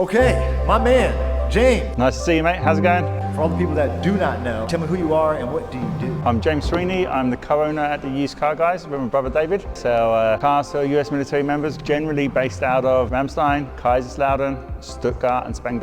Okay, my man, James. Nice to see you, mate. How's it going? For all the people that do not know, tell me who you are and what do you do? I'm James Sweeney. I'm the co-owner at the Used Car Guys with my brother David. Sell cars to US military members, generally based out of Ramstein, Kaiserslautern, Stuttgart and Spec.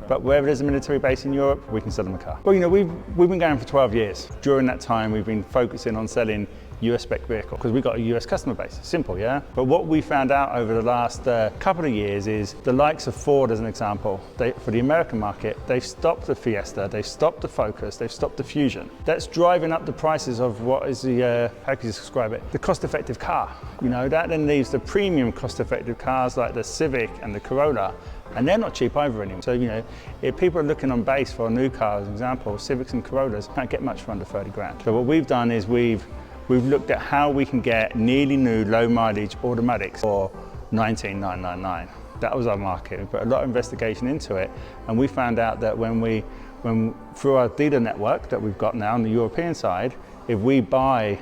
But wherever there's a military base in Europe, we can sell them a car. Well, you know, we've been going for 12 years. During that time, we've been focusing on selling US spec vehicle because we've got a US customer base. Simple, yeah? But what we found out over the last couple of years is the likes of Ford, as an example, for the American market, they've stopped the Fiesta, they've stopped the Focus, they've stopped the Fusion. That's driving up the prices of what is the, how can you describe it? The cost-effective car. You know, that then leaves the premium cost-effective cars like the Civic and the Corolla, and they're not cheap either anymore. So, you know, if people are looking on base for a new car, as an example, Civics and Corollas can't get much for under 30 grand. So what we've done is we've looked at how we can get nearly new low mileage automatics for $19,999. That was our market. We put a lot of investigation into it, and we found out that through our dealer network that we've got now on the European side, if we buy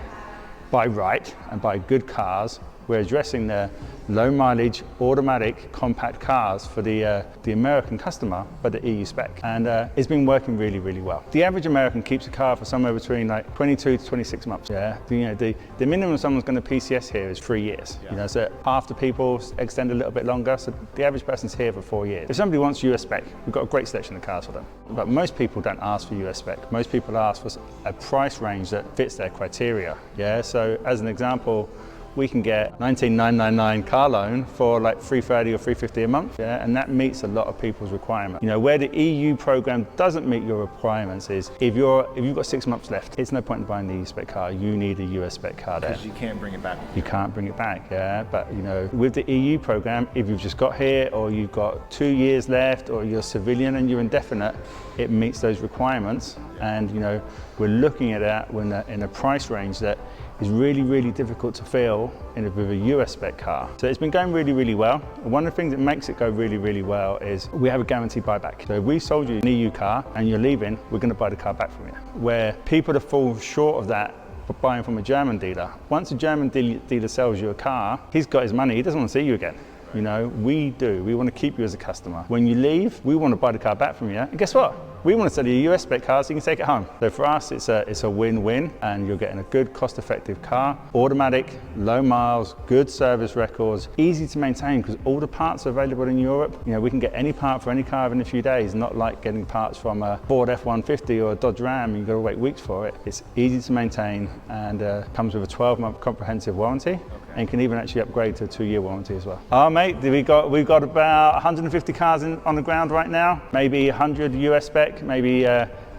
right and buy good cars, we're addressing the low mileage automatic compact cars for the American customer, but the EU spec. And it's been working really, really well. The average American keeps a car for somewhere between like 22 to 26 months. Yeah, the minimum someone's going to PCS here is 3 years. Yeah. You know, so half the people extend a little bit longer. So the average person's here for 4 years. If somebody wants US spec, we've got a great selection of cars for them. But most people don't ask for US spec. Most people ask for a price range that fits their criteria. Yeah, so as an example, we can get $19,999 car loan for like $330 or $350 a month, yeah, and that meets a lot of people's requirements. You know, where the EU program doesn't meet your requirements is if you've got 6 months left, it's no point in buying the EU spec car. You need a US spec car there. Because you can't bring it back. You can't bring it back, yeah. But you know, with the EU program, if you've just got here, or you've got 2 years left, or you're civilian and you're indefinite, it meets those requirements. And you know, we're looking at that in a price range that is really, really difficult to fill with a US spec car. So it's been going really, really well. One of the things that makes it go really, really well is we have a guaranteed buyback. So if we sold you an EU car and you're leaving, we're going to buy the car back from you. Where people that fall short of that buying from a German dealer, once a German dealer sells you a car, he's got his money, he doesn't want to see you again. You know, we do. We want to keep you as a customer. When you leave, we want to buy the car back from you. And guess what? We want to sell you a US spec car so you can take it home. So for us, it's a win-win, and you're getting a good, cost-effective car, automatic, low miles, good service records, easy to maintain because all the parts are available in Europe. You know, we can get any part for any car in a few days, not like getting parts from a Ford F-150 or a Dodge Ram. You've got to wait weeks for it. It's easy to maintain and comes with a 12-month comprehensive warranty. And can even actually upgrade to a 2-year warranty as well. Oh mate, we've got about 150 cars on the ground right now, maybe 100 US spec, maybe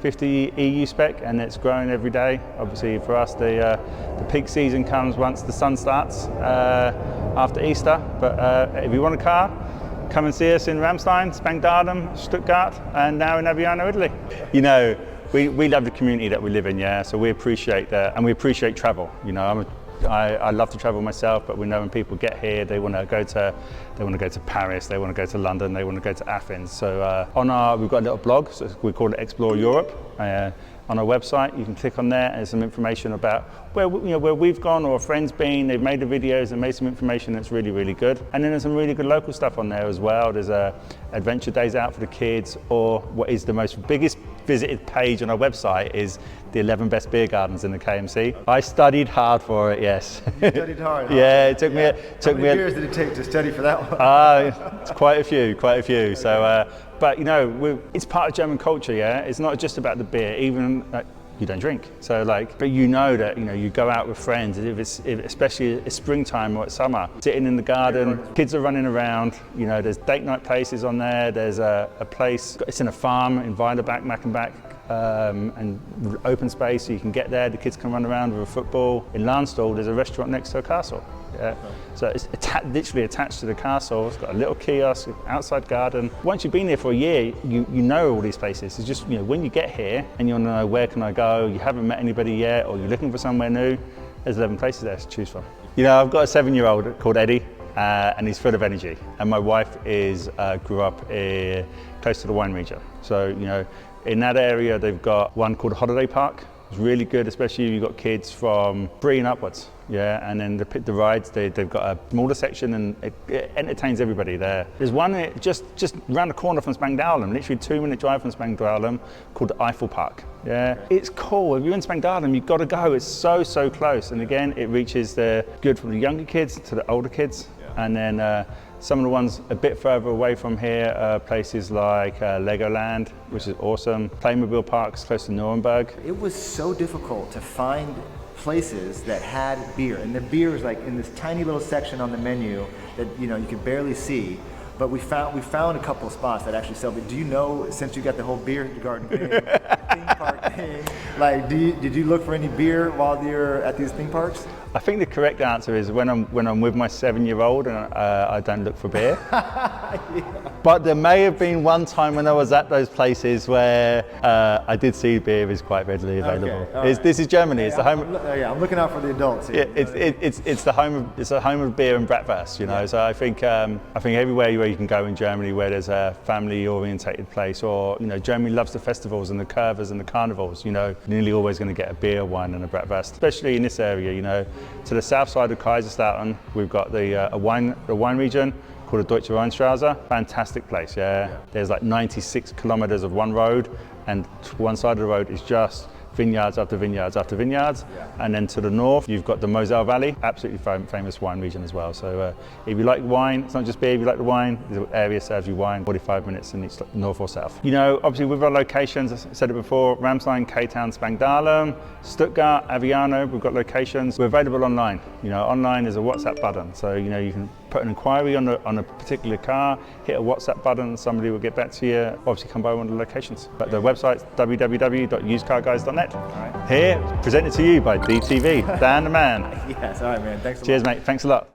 50 EU spec, and it's growing every day. Obviously for us, the peak season comes once the sun starts after Easter. But if you want a car, come and see us in Ramstein, Spec, Stuttgart, and now in Aviano, Italy. You know, we love the community that we live in, yeah. So we appreciate that, and we appreciate travel. You know, I love to travel myself, but we know when people get here, they want to go to Paris, they want to go to London, they want to go to Athens. So we've got a little blog, so we call it Explore Europe. On our website, you can click on there, and there's some information about where we've gone or a friend's been. They've made the videos and made some information that's really, really good. And then there's some really good local stuff on there as well. There's adventure days out for the kids, or what is the biggest visited page on our website is the 11 best beer gardens in the KMC. I studied hard for it, yes. You studied hard, huh? Yeah, it took me. How many years did it take to study for that one? It's quite a few. So, but you know, it's part of German culture, yeah. It's not just about the beer. Even you don't drink, so but you know that you go out with friends. Especially it's springtime or it's summer, sitting in the garden, kids are running around. You know, there's date night places on there. There's a place. It's in a farm in Weilerbach, Mackenbach. And open space, so you can get there, the kids can run around with a football. In Landstuhl, there's a restaurant next to a castle. Yeah. So it's literally attached to the castle. It's got a little kiosk, outside garden. Once you've been there for a year, you know all these places. It's just, when you get here and you want to know where can I go, you haven't met anybody yet, or you're looking for somewhere new, there's 11 places there to choose from. You know, I've got a 7-year-old called Eddie, and he's full of energy. And my wife grew up close to the wine region. So, in that area, they've got one called Holiday Park, It's really good, especially if you've got kids from 3 and upwards. Yeah, and then the rides, they've got a smaller section and it entertains everybody there. There's one just around the corner from Spangdahlem, literally 2-minute drive from Spangdahlem, called the Eiffel Park. Yeah, it's cool. If you're in Spangdahlem, you've got to go. It's so close. And again, it reaches good from the younger kids to the older kids. Yeah. And then some of the ones a bit further away from here, places like Legoland, which is awesome. Playmobil parks close to Nuremberg. It was so difficult to find places that had beer, and the beer is like in this tiny little section on the menu that you could barely see. But we found a couple of spots that actually sell beer. Do you know, since you got the whole beer garden thing, theme park thing, like did you look for any beer while you're at these theme parks? I think the correct answer is when I'm with my 7-year-old and I don't look for beer. Yeah. But there may have been one time when I was at those places where I did see beer is quite readily available. Okay, right. This is Germany. It's the home. I'm looking out for the adults here. It's the home of beer and bratwurst. Yeah. So I think everywhere where you can go in Germany where there's a family-orientated place, or Germany loves the festivals and the curvers and the carnivals. You're nearly always going to get a beer, wine, and a bratwurst, especially in this area. To the south side of Kaiserslautern, we've got the wine region called the Deutsche Weinstraße. Fantastic place, yeah. There's like 96 kilometers of one road, and one side of the road is just vineyards after vineyards after vineyards. Yeah. And then to the north, you've got the Moselle Valley, absolutely famous wine region as well. So if you like wine, it's not just beer, if you like the wine, the area serves you wine 45 minutes in each north or south. Obviously with our locations, I said it before, Ramstein, K-Town, Spangdahlem, Stuttgart, Aviano, we've got locations. We're available online. Online is a WhatsApp button. So, you can put an inquiry on a particular car, hit a WhatsApp button, and somebody will get back to you. Obviously come by one of the locations. But the website's www.usedcarguys.net. Right. Here, presented to you by DTV, Dan the man. Yes, all right, man. Thanks a lot. Cheers, mate. Thanks a lot.